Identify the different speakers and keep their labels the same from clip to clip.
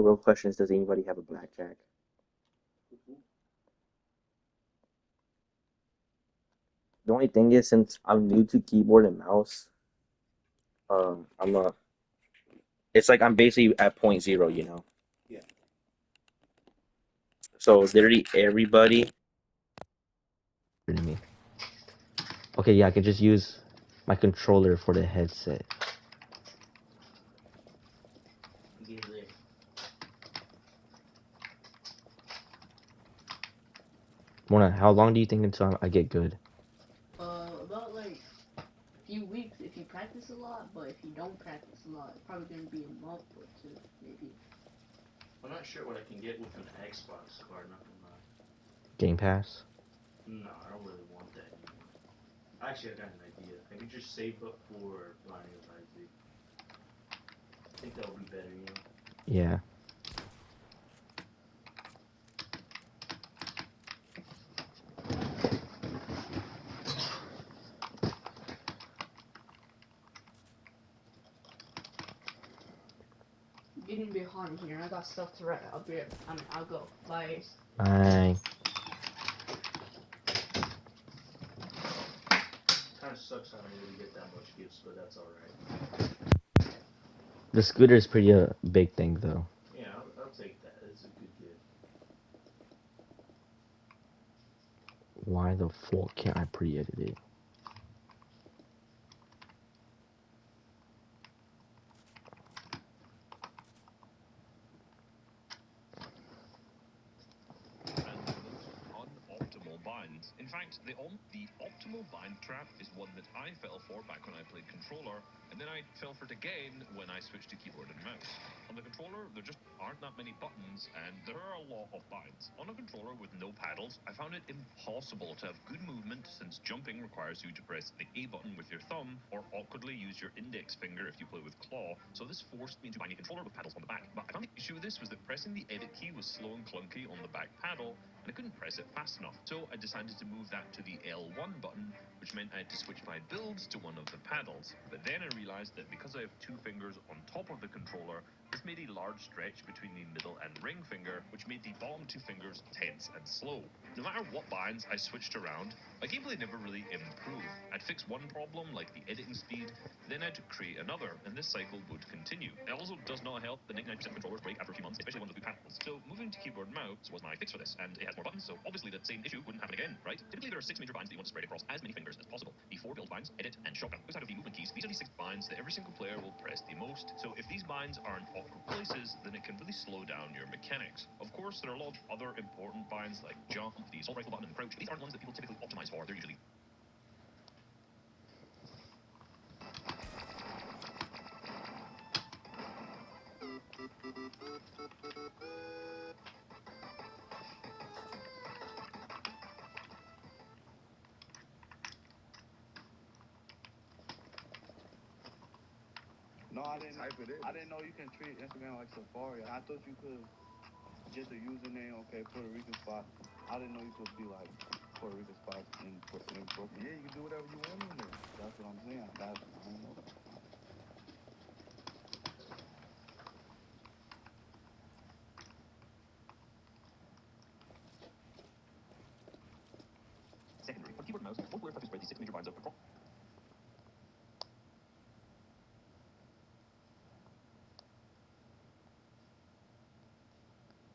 Speaker 1: real question is, does anybody have a blackjack? The only thing is, since I'm new to keyboard and mouse, I'm a. It's like I'm basically at point zero, you know.
Speaker 2: Yeah.
Speaker 1: So literally everybody. Me. Okay, yeah, I can just use my controller for the headset. Mona, how long do you think until I get good?
Speaker 3: About like a few weeks if you practice a lot, but if you don't practice a lot, it's probably gonna be a month or two, maybe.
Speaker 2: I'm not sure what I can get with an Xbox card, not gonna lie.
Speaker 1: Game Pass?
Speaker 2: No, I don't really want that anymore. Actually, I got an idea. I could just save up for Binding of Isaac. I think that would be better, you know?
Speaker 1: Yeah.
Speaker 3: Getting a bit hot in here. I got stuff to write. I'll go. Bye.
Speaker 1: Bye.
Speaker 2: Kind of sucks I don't really get that much gifts, but that's alright.
Speaker 1: The scooter is pretty big thing though.
Speaker 2: Yeah, I'll take that. It's a good gift.
Speaker 1: Why the fuck can't I pre-edit it?
Speaker 4: Unoptimal binds. In fact, the optimal bind trap is one that I fell for back when I played controller, and then I fell for it again when I switched to keyboard and mouse. On the controller, there just aren't that many buttons, and there are a lot of binds. On a controller with no paddles, I found it impossible to have good movement since jumping requires you to press the A button with your thumb, or awkwardly use your index finger if you play with claw, so this forced me into buying a controller with paddles on the back. But I found the issue with this was that pressing the edit key was slow and clunky on the back paddle, and I couldn't press it fast enough, so I decided to move that to the L1 button, which meant I had to switch my builds to one of the paddles. But then I realized that because I have two fingers on top of the controller, this made a large stretch between the middle and ring finger, which made the bottom two fingers tense and slow. No matter what binds I switched around, my gameplay never really improved. I'd fix one problem, like the editing speed, then I'd create another, and this cycle would continue. It also does not help that 99% of controllers break after a few months, especially ones with two paddles. So moving to keyboard and mouse was my fix for this, and it has more buttons, so obviously the same issue wouldn't happen again, right? Typically there are 6 major binds that you want to spread across as many fingers as possible. The 4 build binds, edit, and shotgun. Outside of the movement keys, these are the 6 binds that every single player will press the most, so if these binds are in awkward places, then it can really slow down your mechanics. Of course, there are a lot of other important binds like jump, the assault rifle button, and crouch. These aren't ones that people typically optimize for, they're usually
Speaker 5: No, I didn't. I didn't know you can treat Instagram like Safari. I thought you could just a username. Okay, Puerto Rican spot. I didn't know you could be like Puerto Rican spots in Brooklyn. Yeah, you can do whatever you want in there. That's what I'm saying. I don't know that.
Speaker 4: secondary. On keyboard and mouse, one player touches spread these 6 major binds out across.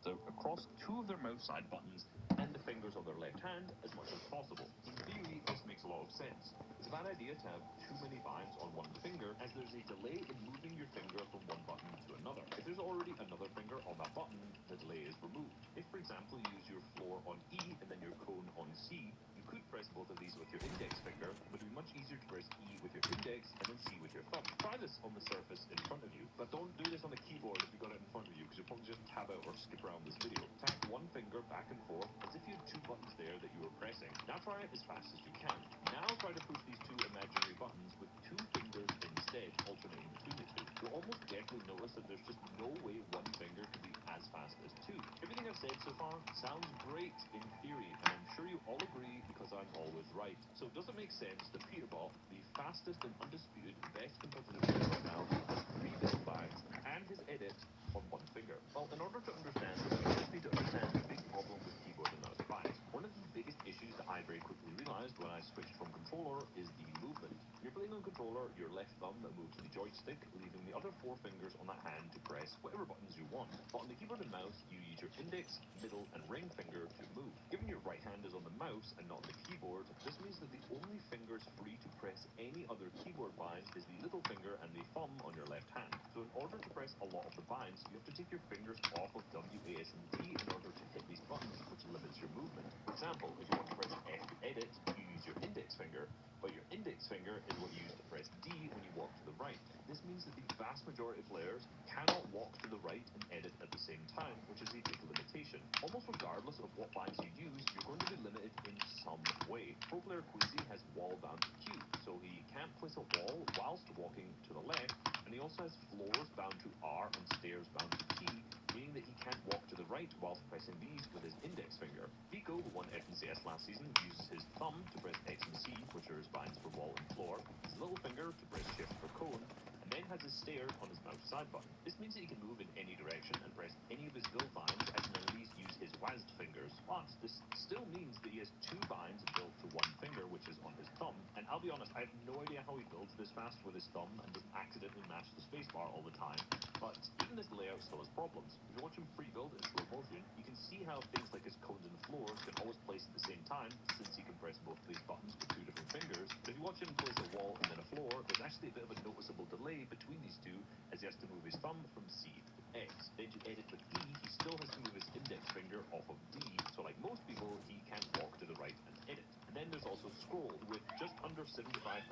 Speaker 4: So across 2 of their mouse side buttons and the fingers of their left hand as much as possible. In theory, this makes a lot of sense. It's a bad idea to have too many binds on one finger, as there's a delay in moving your finger from one button to another. If there's already another finger on that button, the delay is removed. If, for example, you use your floor on E and then your cone on C, you could press both of these with your index finger, but it would be much easier to press E with your index and then C with your thumb. Try this on the surface in front of you, but don't do this on the keyboard if you've got it in front of you, because you'll probably just tab out or skip around this video. Tap one finger back and forth as if you had 2 buttons there that you were pressing. Now try it as fast as you can. Now try to push these 2 imaginary buttons with 2 fingers instead, alternating between the 2. You'll almost definitely notice that there's just no way one finger can be as fast as 2. Everything I've said so far sounds great in theory, and I'm sure you all agree because I'm always right. So does it make sense that Peterball, the fastest and undisputed best competitive player right now, has 3 build binds and his edit on one finger? Well, in order to understand this, you just need to understand the big problem with keyboard and mouse buttons. One of the biggest issues that I very quickly realized when I switched from controller is the movement. When you're playing on controller, your left thumb moves the joystick, leaving the other 4 fingers on that hand to press whatever buttons you want. But on the keyboard and mouse, you use your index, middle, and ring finger to move. Given your right hand is on the mouse and not on the keyboard, this means that the only fingers free to press any other keyboard bind is the little finger and the thumb on your left hand. So in order to press a lot of the binds, you have to take your fingers off of W, A, S, and D in order to hit these buttons, which limits your movement. For example, if you want to press F to edit, you use your index finger, but your index finger is what you use to press D when you walk to the right. This means that the vast majority of players cannot walk to the right and edit at the same time, which is a big limitation. Almost regardless of what binds you use, you're going to be limited in some way. Pro player Queasy has wall bound to Q, so he can't place a wall whilst walking to the left, and he also has floors bound to R and stairs bound to T, meaning that he can't walk to the right whilst pressing these with his index finger. Vico, who won FNCS last season, uses his thumb to press X and C, which are his binds for wall and floor, his little finger to press shift for cone, and then has his stairs on his mouse side button. This means that he can move in any direction and press any of his build binds, as none of these use his WASD fingers. But this still means that he has 2 binds built to one finger, which is on his thumb. And I'll be honest, I have no idea how he builds this fast with his thumb and doesn't accidentally mash the spacebar all the time. But even this layout still has problems. If you watch him pre-build in slow motion, you can see how things like his cones and floors can always place at the same time, since he can press both these buttons with 2 different fingers. But if you watch him place a wall and then a floor, there's actually a bit of a noticeable delay between these two, as he has to move his thumb from C to X. Then to edit with E, he still has to move his index finger off of D, so like most people, he can't walk to the right and edit. And then there's also Scroll, who with just under $75,000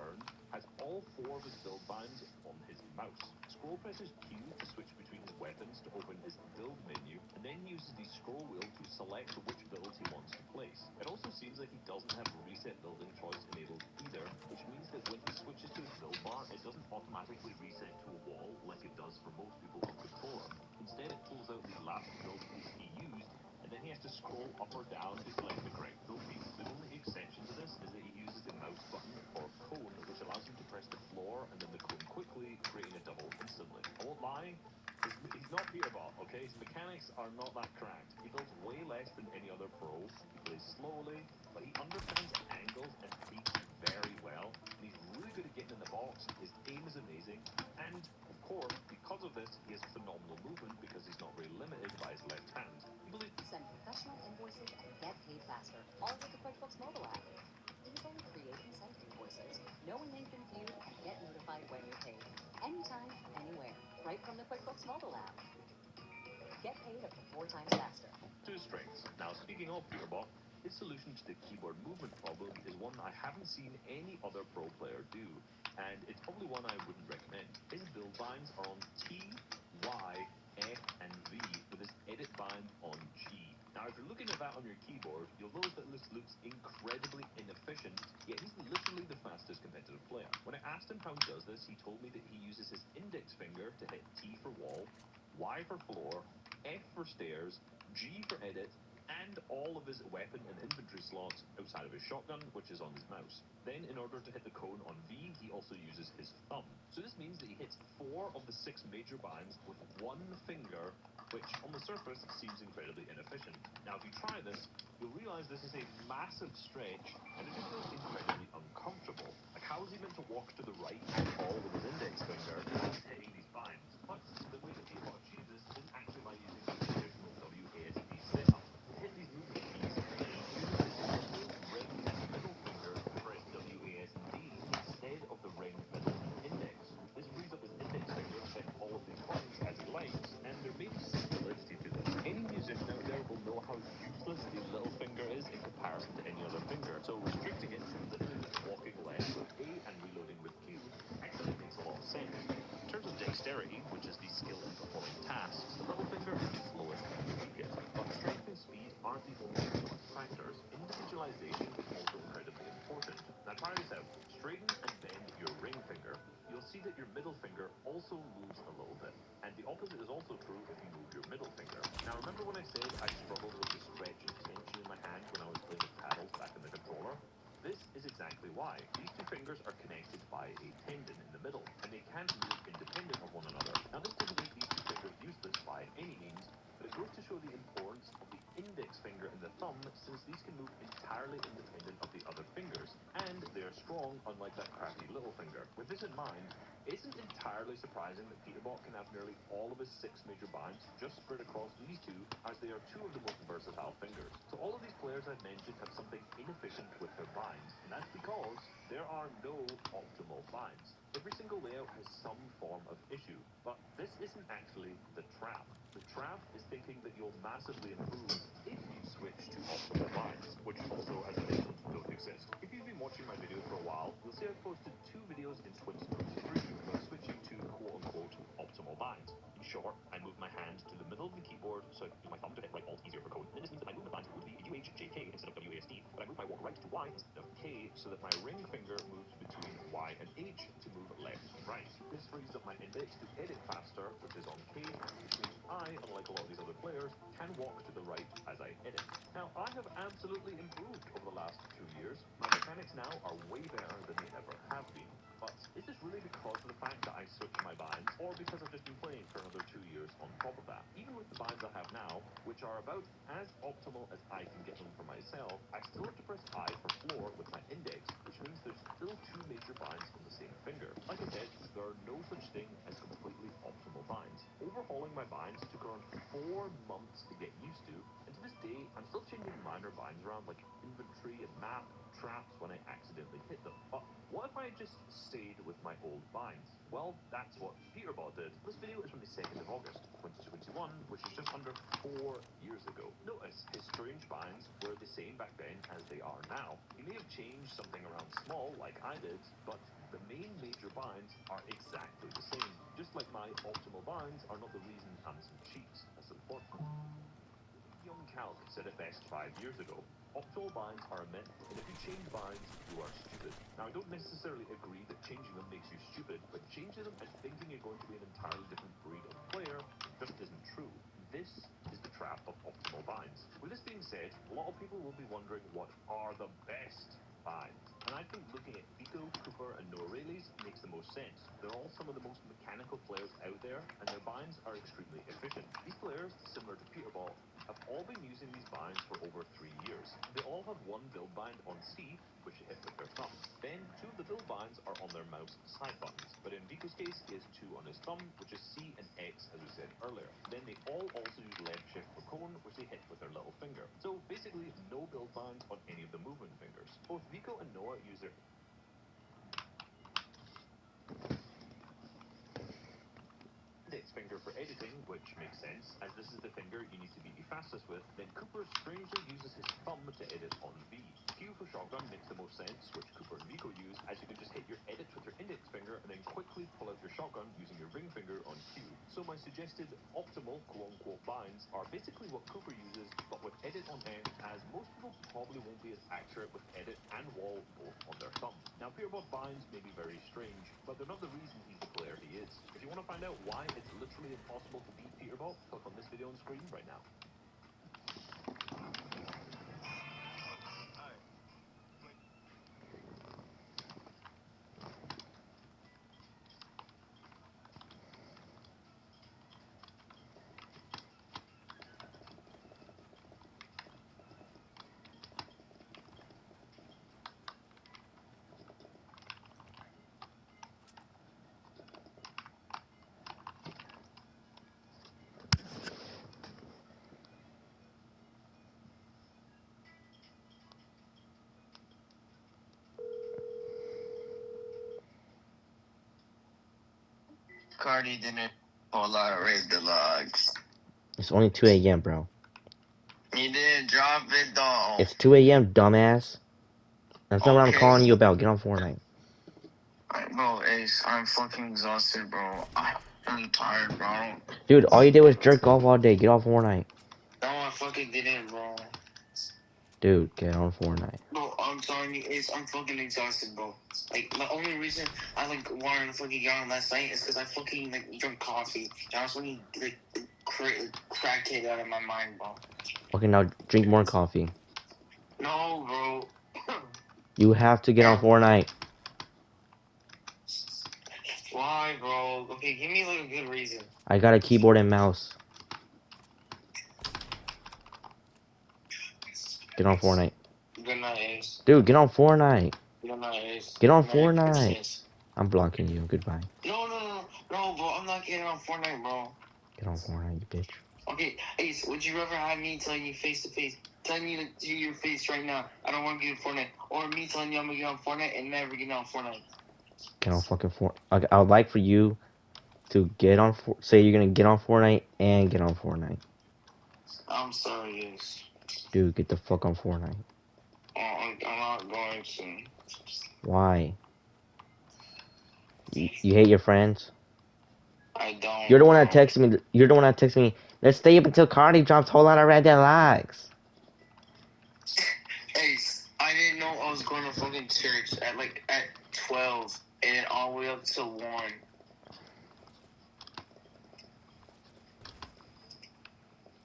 Speaker 4: earned, has all 4 of his build binds on his mouse. Scroll presses Q to switch between his weapons to open his build menu, and then he uses the scroll wheel to select which builds he wants to place. It also seems like he doesn't have reset building choice enabled either, which means that when he switches to his build bar, it doesn't automatically reset to a wall like it does for most people on controller. Instead, it pulls out the last build piece he used, and then he has to scroll up or down to select the correct build piece. The only exception to this is that he uses the mouse button for cone, which allows him to press the floor and then the cone quickly, creating a double instantly. I won't lie, he's not Peterbot, okay? His mechanics are not that cracked. He builds way less than any other pro. He plays slowly, but he understands angles and peaks very well. And he's really good at getting in the box. His aim is amazing. And, of course, because of this, he has phenomenal movement because he's not very limited by his left hand. He believes
Speaker 6: Send professional invoices and get paid faster, all with the QuickBooks mobile app. Easily create and send invoices, know when they've been viewed, and get notified when you're paid. Anytime, anywhere, right from the QuickBooks mobile app. Get paid up to 4 times faster.
Speaker 4: to his strengths. Now, speaking of Peterbot, his solution to the keyboard movement problem is one I haven't seen any other pro player do, and it's probably one I wouldn't recommend. His build binds are on T, Y, F, and V, with his edit bind on G. Now, if you're looking at that on your keyboard, you'll notice that this looks incredibly inefficient, yet he's literally the fastest competitive player. When I asked him how he does this, he told me that he uses his index finger to hit T for wall, Y for floor, F for stairs, G for edit, and all of his weapon and inventory slots outside of his shotgun, which is on his mouse. Then, in order to hit the cone on V, he also uses his thumb. So this means that he hits 4 of the 6 major binds with one finger, which on the surface seems incredibly inefficient. Now, if you try this, you'll realize this is a massive stretch, and it just feels incredibly uncomfortable. Like, how is he meant to walk to the right at all with his index finger while he's hitting these binds? But the way that people achieve this is actually by using the traditional WASD setup. To hit these movement keys, he uses his ring and middle finger to press WASD instead of the ring, middle, and index. This frees up his index finger to hit all of these buttons as he likes, and there may be some validity to this. Any musician out there will know how useless the little finger is in comparison to any other finger, so restricting it to literally just walking left with A and reloading with Q actually makes a lot of sense. In terms of dexterity, which is the skill in performing tasks, the little finger is the slowest and the weakest, but strength and speed aren't the only two factors. Individualization is also incredibly important. Now try this out. Straighten and bend your ring finger. You'll see that your middle finger also moves a little bit. And the opposite is also true if you move your middle finger. Now remember when I said I struggled with the stretch and tension in my hand when I was playing with paddles back in the controller? This is exactly why. These two fingers are connected by a tendon in the middle, and they can't move independent of one another. Now show the importance of the index finger and the thumb, since these can move entirely independent of the other fingers, and they are strong, unlike that crafty little finger. With this in mind, it isn't entirely surprising that Peterbot can have nearly all of his 6 major binds just spread across these two, as they are 2 of the most versatile fingers. So all of these players I've mentioned have something inefficient with their binds, and that's because there are no optimal binds. Every single layout has some form of issue, but this isn't actually the trap. The trap is thinking that you'll massively improve if you switch to optimal binds, which also, as I mentioned, don't exist. If you've been watching my videos for a while, you'll see I've posted 2 videos in 2023 about switching to quote-unquote optimal binds. In short, I move my hand to the middle of the keyboard so I can use my thumb to hit right alt easier for code. Then this means that my movement binds would be UHJK instead of WASD, but I move my walk right to Y instead of K, so that my ring finger moves between Y and H to move left and right. This frees up my index to edit faster, which is on K, which means I, unlike a lot of these other players, can walk to the right as I edit. Now, I have absolutely improved over the last 2 years. My mechanics now are way better than they ever have been. But is this really because of the fact that I switched my binds, or because I've just been playing for another 2 years on top of that? Even with the binds I have now, which are about as optimal as I can get them for myself, I still have to press I for floor with my index, which means there's still 2 major binds on the same finger. Like I said, there are no such thing as completely optimal binds. Overhauling my binds took around 4 months to get used to, and to this day, I'm still changing minor binds around, like inventory and map, traps when I accidentally hit them. But what if I just stayed with my old binds? Well, that's what Peterbot did. This video is from the 2nd of August, 2021, which is just under 4 years ago. Notice his strange binds were the same back then as they are now. He may have changed something around small, like I did, but the main major binds are exactly the same. Just like my optimal binds are not the reason I'm some cheats. That's important. Young Calc said it best 5 years ago. Optimal binds are a myth, and if you change binds, you are stupid. Now, I don't necessarily agree that changing them makes you stupid, but changing them and thinking you're going to be an entirely different breed of player just isn't true. This is the trap of optimal binds. With this being said, a lot of people will be wondering what are the best binds. And I think looking at Vico, Cooper, and Noah Rayleigh's makes the most sense. They're all some of the most mechanical players out there, and their binds are extremely efficient. These players, similar to Peterbot, have all been using these binds for over 3 years. They all have one build bind on C, which they hit with their thumb. Then 2 of the build binds are on their mouse side buttons, but in Vico's case, he has 2 on his thumb, which is C and X, as we said earlier. Then they all also use left shift for cone, which they hit with their little finger. So basically, no build binds on any of the movement fingers. Both Vico and Noah use their index finger for editing, which makes sense, as this is the finger you need to be the fastest with. Then Cooper strangely uses his thumb to edit on V. Q for shotgun makes the most sense, which Cooper and Vico use, as you can just hit your edit with your index finger and then quickly pull out your shotgun using your ring finger on Q. So my suggested optimal quote-unquote binds are basically what Cooper uses, but with edit on F, as most people probably won't be as accurate with edit and wall both on their thumb. Now, Peterbot binds may be very strange, but they're not the reason he's the player he is. If you want to find out why it's literally impossible to beat Peterbot, click on this video on screen right now.
Speaker 7: Cardi didn't tolerate the logs.
Speaker 1: It's only 2 a.m., bro.
Speaker 7: He didn't drop it though.
Speaker 1: It's 2 a.m., dumbass. That's not what I'm
Speaker 7: Okay.
Speaker 1: calling you about. Get on Fortnite.
Speaker 7: Bro, Ace, I'm fucking exhausted, bro. I'm tired, bro.
Speaker 1: Dude, all you did was jerk off all day. Get off Fortnite.
Speaker 7: No, I fucking didn't, bro.
Speaker 1: Dude, get on Fortnite.
Speaker 7: Bro, I'm telling you, Ace, I'm fucking exhausted, bro. Like, the only reason I, like, wanted to fucking get on last night is because I fucking, like, drank coffee. And I was fucking, like, crackhead out of my mind, bro.
Speaker 1: Okay, now drink more coffee.
Speaker 7: No, bro.
Speaker 1: You have to get on Fortnite.
Speaker 7: Why, bro? Okay, give me, like, a good reason.
Speaker 1: I got a keyboard and mouse. Get on Fortnite.
Speaker 7: Good night, Ace.
Speaker 1: Dude, get on Fortnite.
Speaker 7: Good night, Ace.
Speaker 1: Get on
Speaker 7: Good night,
Speaker 1: Fortnite.
Speaker 7: Ace.
Speaker 1: I'm blocking you. Goodbye.
Speaker 7: No, bro. I'm not getting on Fortnite, bro.
Speaker 1: Get on Fortnite, you bitch.
Speaker 7: Okay, Ace, would you rather have me telling you face to face, telling you to your face right now, I don't want to get on Fortnite, or me telling you I'm gonna get on Fortnite and never get on Fortnite?
Speaker 1: Get on fucking Fortnite. Okay, I would like for you to get on. Say you're gonna get on Fortnite and get on Fortnite.
Speaker 7: I'm sorry, Ace.
Speaker 1: Dude, get the fuck on Fortnite.
Speaker 7: I'm not going to.
Speaker 1: Why? You hate your friends?
Speaker 7: I don't.
Speaker 1: You're the one that
Speaker 7: bro.
Speaker 1: texted me. You're the one that texted me. Let's stay up until Cardi drops a whole lot of Red Dead likes.
Speaker 7: Ace, I didn't know I was going to fucking church at 12 and then all the way up to 1.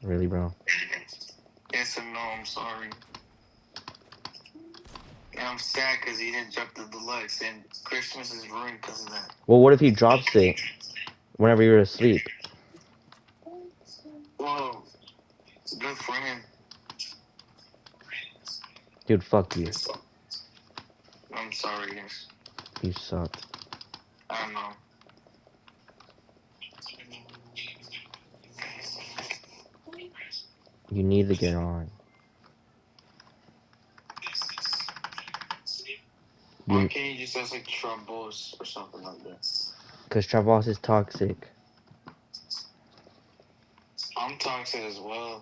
Speaker 1: Really, bro?
Speaker 7: Yes and no, I'm sorry. And I'm sad because he didn't drop the deluxe and Christmas is ruined because of that.
Speaker 1: Well, what if he drops it whenever you're asleep?
Speaker 7: Whoa, it's good for him.
Speaker 1: Dude, fuck you.
Speaker 7: I'm sorry, guys.
Speaker 1: You suck.
Speaker 7: I don't know.
Speaker 1: You need to get on.
Speaker 7: Why can't you just ask like Trumbo's or something like that?
Speaker 1: Because Travis is toxic.
Speaker 7: I'm toxic as well.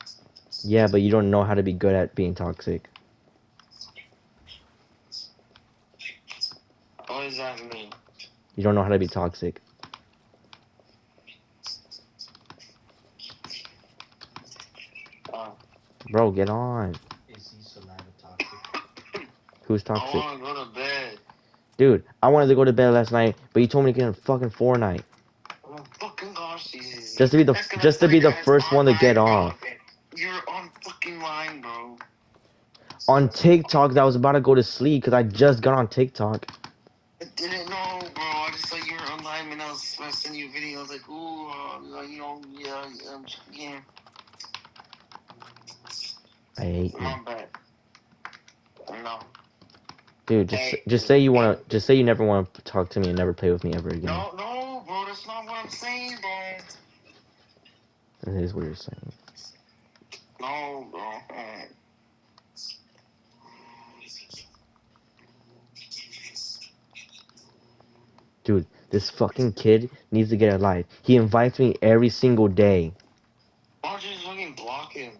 Speaker 1: Yeah, but you don't know how to be good at being toxic.
Speaker 7: What does that mean?
Speaker 1: You don't know how to be toxic. Bro, get on.
Speaker 2: Is he saliva toxic?
Speaker 1: Who's
Speaker 7: I
Speaker 1: toxic?
Speaker 7: want to go to bed.
Speaker 1: Dude, I wanted to go to bed last night, but you told me to get on fucking Fortnite.
Speaker 7: Oh fucking gosh, Jesus.
Speaker 1: Just to be the
Speaker 7: That's 'cause I
Speaker 1: just to
Speaker 7: saw
Speaker 1: be
Speaker 7: your
Speaker 1: the
Speaker 7: ass
Speaker 1: first one to
Speaker 7: online,
Speaker 1: get
Speaker 7: bro.
Speaker 1: on.
Speaker 7: You're on fucking line, bro.
Speaker 1: On TikTok, I was about to go to sleep because I just got on TikTok.
Speaker 7: I didn't know, bro. I just saw you were online and I was sending you a video. I was like, ooh, yeah.
Speaker 1: I hate you.
Speaker 7: My bad. No.
Speaker 1: Dude, just say you wanna just say you never want to talk to me and never play with me ever again.
Speaker 7: No, bro. That's not what I'm saying, bro.
Speaker 1: That is what you're saying.
Speaker 7: No, bro.
Speaker 1: Dude, this fucking kid needs to get a life. He invites me every single day.
Speaker 7: Why don't you just fucking block him?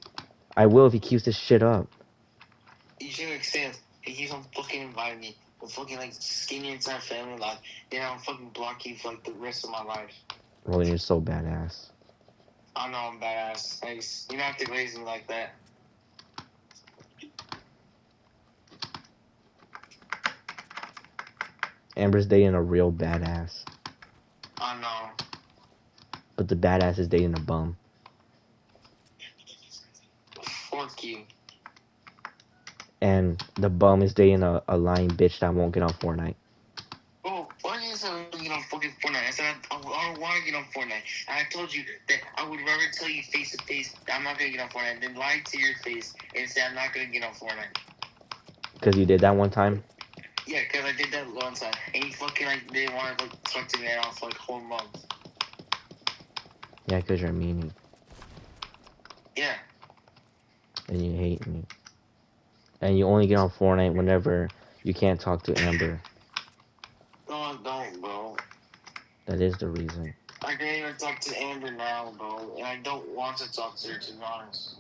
Speaker 1: I will if he keeps this shit up.
Speaker 7: You should accept. He keeps on fucking inviting me. We're fucking like skinny entire family life. Then I'll fucking block you for like the rest of my life.
Speaker 1: Rolling, you're so badass.
Speaker 7: I know I'm badass. Nice. You don't have to raise me like that.
Speaker 1: Amber's dating a real badass.
Speaker 7: I know.
Speaker 1: But the badass is dating a bum.
Speaker 7: Fuck you.
Speaker 1: And the bum is dating a lying bitch that won't get on Fortnite.
Speaker 7: Oh, why did you say I want to get on fucking Fortnite? I said I don't want to get on Fortnite. And I told you that I would rather tell you face to face that I'm not going to get on Fortnite than lie to your face and say I'm not going to get on Fortnite.
Speaker 1: Because you did that one time?
Speaker 7: Yeah, because I did that one time. And you fucking like didn't want to like talk to me at all for like a whole month.
Speaker 1: Yeah, because you're a meanie.
Speaker 7: Yeah.
Speaker 1: And you hate me. And you only get on Fortnite whenever you can't talk to Amber.
Speaker 7: No, I don't, bro.
Speaker 1: That is the reason.
Speaker 7: I can't even talk to Amber now, bro. And I don't want to talk to her, to be honest.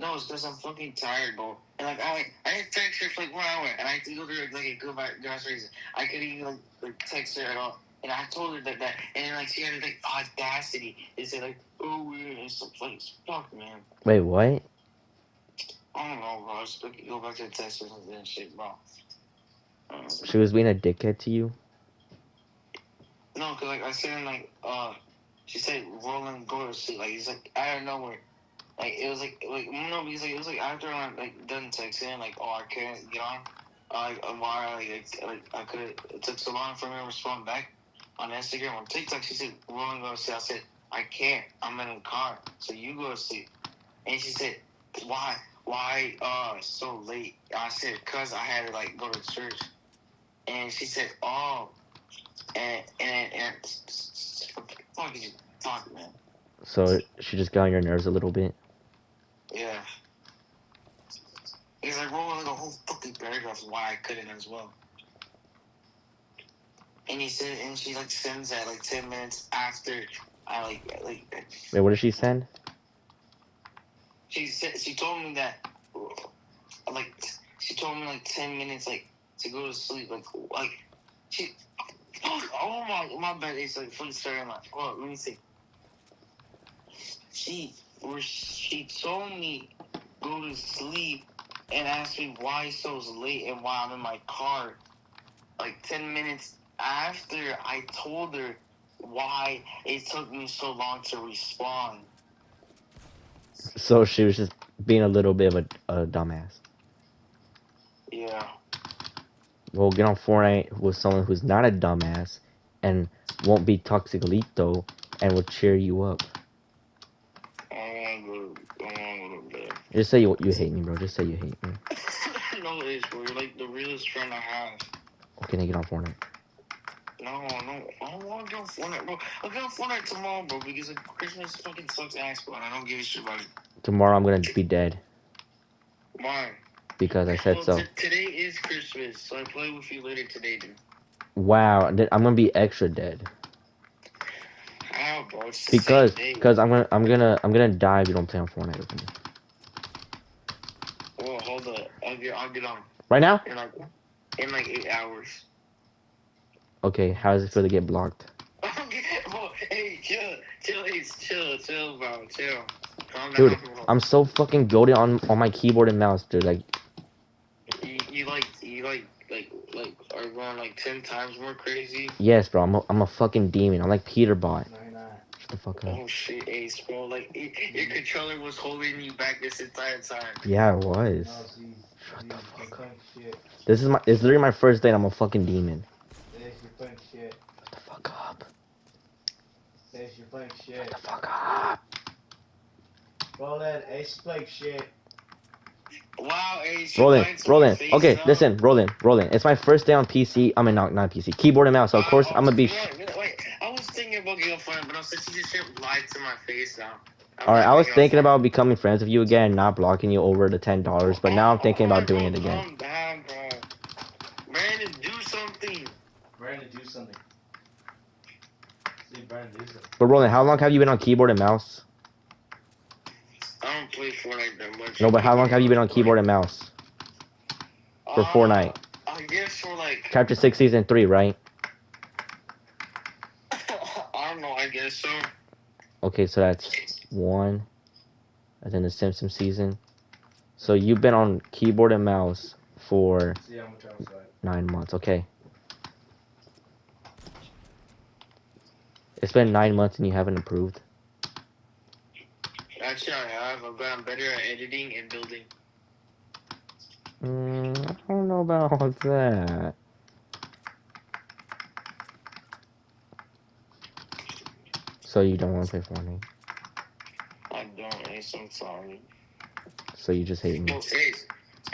Speaker 7: No, it's because I'm fucking tired, bro. And like I didn't text her for like 1 hour, and I had to go to her like a good reason. I couldn't even like text her at all. And I told her that, and then like she had like audacity to say like, oh weird and stuff like fuck, man.
Speaker 1: Wait, what?
Speaker 7: I don't know, bro. Just go back to the text or something and shit, bro.
Speaker 1: She was being a dickhead to you?
Speaker 7: No, cause like I said, like she said, Roland, go to sleep. Like he's like out of nowhere. Like it was like no, because like it was like after I like done texting, like I couldn't get on. Why I could it took so long for me to respond back on Instagram. On TikTok, she said, Roland, go to sleep. I said I can't. I'm in the car, so you go to sleep. And she said, why so late? I said, cause I had to like go to church, and she said, oh, and fuck, man.
Speaker 1: So she just got on your nerves a little bit.
Speaker 7: Yeah. He's like, wrote like a whole fucking paragraph of why I couldn't as well. And he said, and she like sends that like 10 minutes after I like.
Speaker 1: Wait, what did she send?
Speaker 7: She told me that like she told me like 10 minutes like to go to sleep like she. Oh my bad. It's like fully starting like. Hold on, let me see. She told me go to sleep and asked me why so late and why I'm in my car. Like 10 minutes after I told her why it took me so long to respond.
Speaker 1: So she was just being a little bit of a dumbass.
Speaker 7: Yeah.
Speaker 1: Well, get on Fortnite with someone who's not a dumbass and won't be toxicalito and will cheer you up.
Speaker 7: I wanna go to bed.
Speaker 1: Just say you hate me, bro. Just say you hate me.
Speaker 7: No, it is, bro. You're like the realest friend I have.
Speaker 1: Okay, then get on Fortnite.
Speaker 7: No, I don't want to get on Fortnite, bro. I'll get on Fortnite tomorrow, bro, because like, Christmas fucking sucks ass, bro, and I don't give a shit about it.
Speaker 1: Tomorrow I'm gonna be dead
Speaker 7: Why?
Speaker 1: because I said so.
Speaker 7: Today is Christmas, so I play with you later today, dude.
Speaker 1: Wow, I'm gonna be extra dead
Speaker 7: How, bro? It's the
Speaker 1: because
Speaker 7: same day.
Speaker 1: I'm gonna die if you don't play on Fortnite with me.
Speaker 7: Well, hold up. I'll get on
Speaker 1: Right now?
Speaker 7: in like 8 hours.
Speaker 1: Okay, how does it feel to get blocked?
Speaker 7: Okay, bro. Hey, chill, bro. Chill. Calm down,
Speaker 1: Dude,
Speaker 7: bro.
Speaker 1: I'm so fucking goated on my keyboard and mouse, dude. Like,
Speaker 7: You are going like 10 times more crazy.
Speaker 1: yes, bro. I'm a fucking demon. I'm like Peter Bot.
Speaker 2: No, you're not.
Speaker 1: Shut the fuck up.
Speaker 7: Oh shit, Ace, bro. Like your controller was holding you back this entire time.
Speaker 1: Yeah, it was.
Speaker 2: No, see, you're playing shit.
Speaker 1: It's literally my first day and I'm a fucking demon.
Speaker 2: Ace, you're playing shit.
Speaker 1: Shut the fuck up.
Speaker 2: Ace, you're playing shit.
Speaker 1: Shut the fuck up.
Speaker 2: Roland, Ace is playing shit.
Speaker 7: Wow, Ace.
Speaker 1: Roland. Okay, listen, Roland. It's my first day on PC. I mean, not PC. Keyboard and mouse. So of course I'm gonna be.
Speaker 7: Wait, I was thinking about getting fun, but since you just lied to my face now.
Speaker 1: Alright, I was thinking about becoming friends with you again, not blocking you over the $10, but now I'm thinking about doing it again.
Speaker 7: Calm down, bro. Brandon, do something.
Speaker 2: Brandon, do something. See, Brandon, do something.
Speaker 1: But Roland, how long have you been on keyboard and mouse?
Speaker 7: I don't play Fortnite that much.
Speaker 1: No, but how long have you been on keyboard and mouse? For Fortnite.
Speaker 7: I guess for like...
Speaker 1: Chapter 6, Season 3, right?
Speaker 7: I don't know, I guess so.
Speaker 1: Okay, so that's 1. And then the Simpsons season. So you've been on keyboard and mouse for 9 months. Okay. It's been 9 months and you haven't improved.
Speaker 7: Actually, I have. I've gotten better at editing and building.
Speaker 1: I don't know about all that. So you don't want to play Fortnite?
Speaker 7: I don't, Ace. I'm sorry.
Speaker 1: So you just hate me?
Speaker 7: Bro,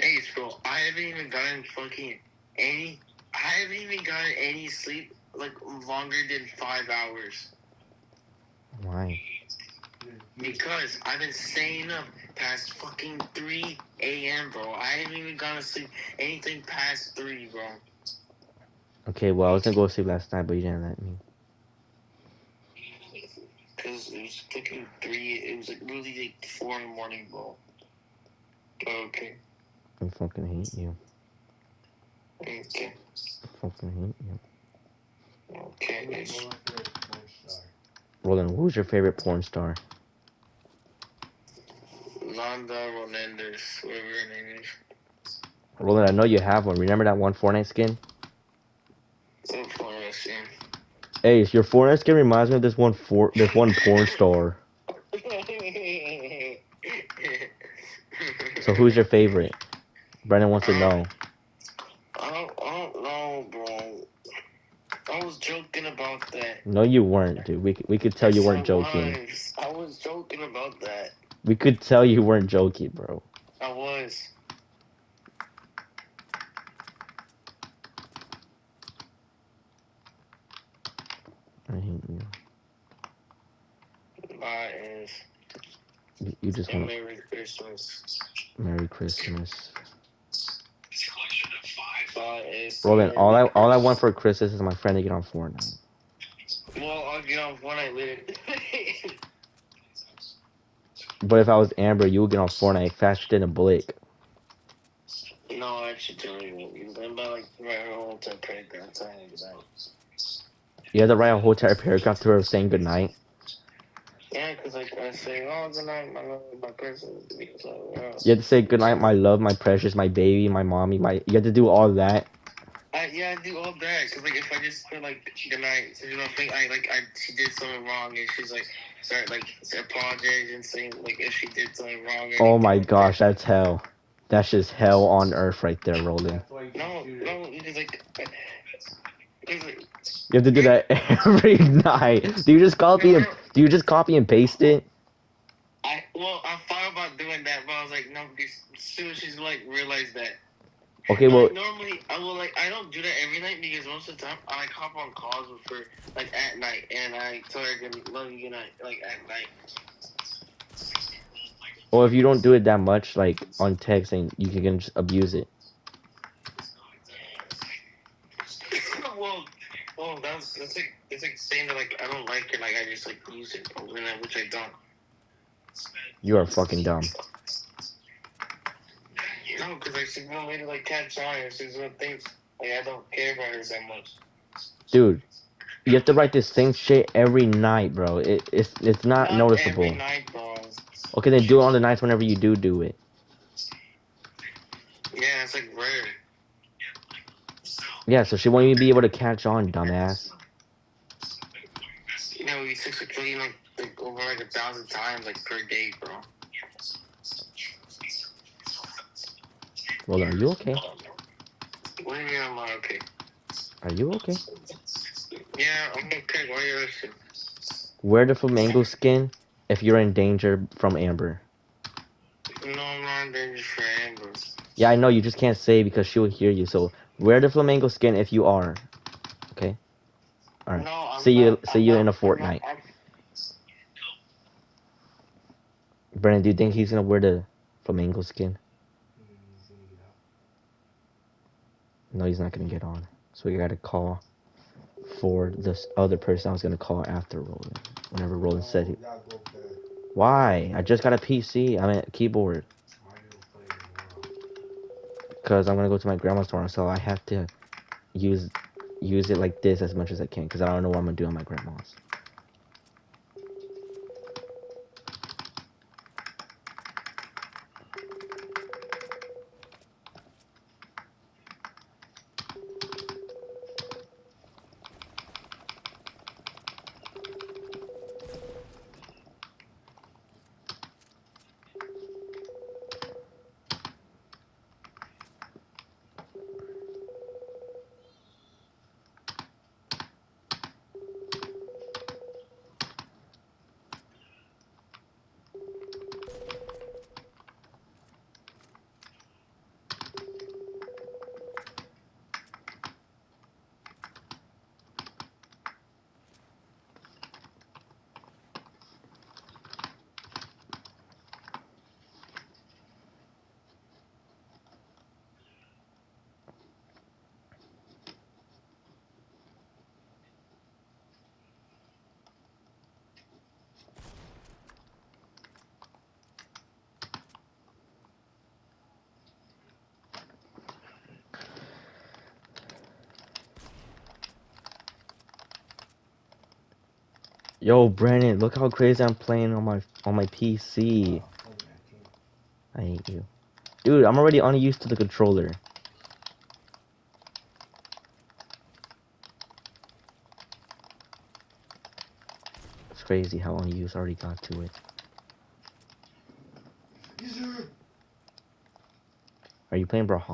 Speaker 7: Ace, bro. I haven't even gotten any sleep like longer than 5 hours.
Speaker 1: Why?
Speaker 7: Because I've been staying up past fucking 3 a.m., bro. I haven't even gone to sleep anything past 3, bro.
Speaker 1: Okay, well, I was gonna go to sleep last night, but you didn't let me.
Speaker 7: Because it was fucking 3, it was like really like 4 in the morning, bro. Okay.
Speaker 1: I fucking hate you.
Speaker 7: Okay.
Speaker 1: I fucking hate you.
Speaker 7: Okay, Ace.
Speaker 1: Roland, who's your favorite porn star?
Speaker 7: Nanda Ronenders, whatever her name is.
Speaker 1: Roland, I know you have one. Remember that one Fortnite skin?
Speaker 7: What Fortnite skin?
Speaker 1: Hey, your Fortnite skin reminds me of this one porn star. So who's your favorite? Brennan wants to know.
Speaker 7: I don't know, bro. I was joking about that.
Speaker 1: No, you weren't, dude. We could tell you weren't joking.
Speaker 7: I was joking about that.
Speaker 1: We could tell you weren't joking, bro.
Speaker 7: I was.
Speaker 1: I hate you.
Speaker 7: Bye, is.
Speaker 1: You just
Speaker 7: And
Speaker 1: want
Speaker 7: Merry Christmas.
Speaker 1: Merry Christmas.
Speaker 7: Bye, is.
Speaker 1: Roland, all I want for Christmas is my friend to get on Fortnite.
Speaker 7: Well, I'll get on Fortnite later.
Speaker 1: But if I was Amber, you would get on Fortnite faster than a Blake.
Speaker 7: No, I actually don't even. I'm about like right home to credit card time.
Speaker 1: You had to write a whole entire paragraph to her saying goodnight.
Speaker 7: Yeah, because like I say, oh, good night, my love, my person.
Speaker 1: You had to say goodnight, my love, my precious, my baby, my mommy, my. You had to do all that.
Speaker 7: Yeah, I do all that. Cause like if I just put like good night, so you don't think she did something wrong, and she's like start like apologize and saying like if she did something wrong. Or
Speaker 1: Oh my
Speaker 7: anything like
Speaker 1: gosh,
Speaker 7: that.
Speaker 1: that's hell. That's just hell on earth right there, Roland.
Speaker 7: No, because like.
Speaker 1: You have to do that every night. Do you just copy and paste it?
Speaker 7: I thought about doing that, but I was like, no, because as soon as she's like realized that.
Speaker 1: Okay,
Speaker 7: No,
Speaker 1: well,
Speaker 7: like, normally I will I don't do that every night because most of the time I hop on calls with her like at night and I tell her good love you good night like at night.
Speaker 1: if you don't do it that much, like on text, and you can just abuse it.
Speaker 7: well, that's like saying that like I don't like it, like I just like use it overnight, which I don't.
Speaker 1: You are fucking dumb.
Speaker 7: No, because like she's gonna later like catch on and she's gonna think like I don't care about her that much.
Speaker 1: Dude, you have to write the same shit every night, bro. It's not noticeable.
Speaker 7: Every night, bro.
Speaker 1: Okay, then do it on the nights whenever you do it.
Speaker 7: Yeah, it's like rare.
Speaker 1: Yeah, so she won't even be able to catch on, dumbass.
Speaker 7: You know, we text like over like 1,000 times like per day, bro.
Speaker 1: Well, are you okay?
Speaker 7: What do you mean I'm not okay?
Speaker 1: Are you okay?
Speaker 7: Yeah, I'm okay. Why are you listening?
Speaker 1: Wear the flamingo skin if you're in danger from Amber.
Speaker 7: No, I'm not in danger for Amber.
Speaker 1: Yeah, I know, you just can't say because she will hear you, so wear the flamingo skin if you are. Okay? Alright.
Speaker 7: No, I'm
Speaker 1: See you
Speaker 7: not,
Speaker 1: in a fortnight. Brandon, do you think he's gonna wear the flamingo skin? No, he's not gonna get on. So we gotta call for this other person I was gonna call after Roland. Whenever Roland said it. Why? I just got a PC. I mean, a keyboard. Because I'm gonna go to my grandma's tomorrow, so I have to use it like this as much as I can. Because I don't know what I'm gonna do on my grandma's. Yo, Brandon, look how crazy I'm playing on my PC. I hate you. Dude, I'm already unused to the controller. It's crazy how unused I already got to it. Are you playing Brawlhalla?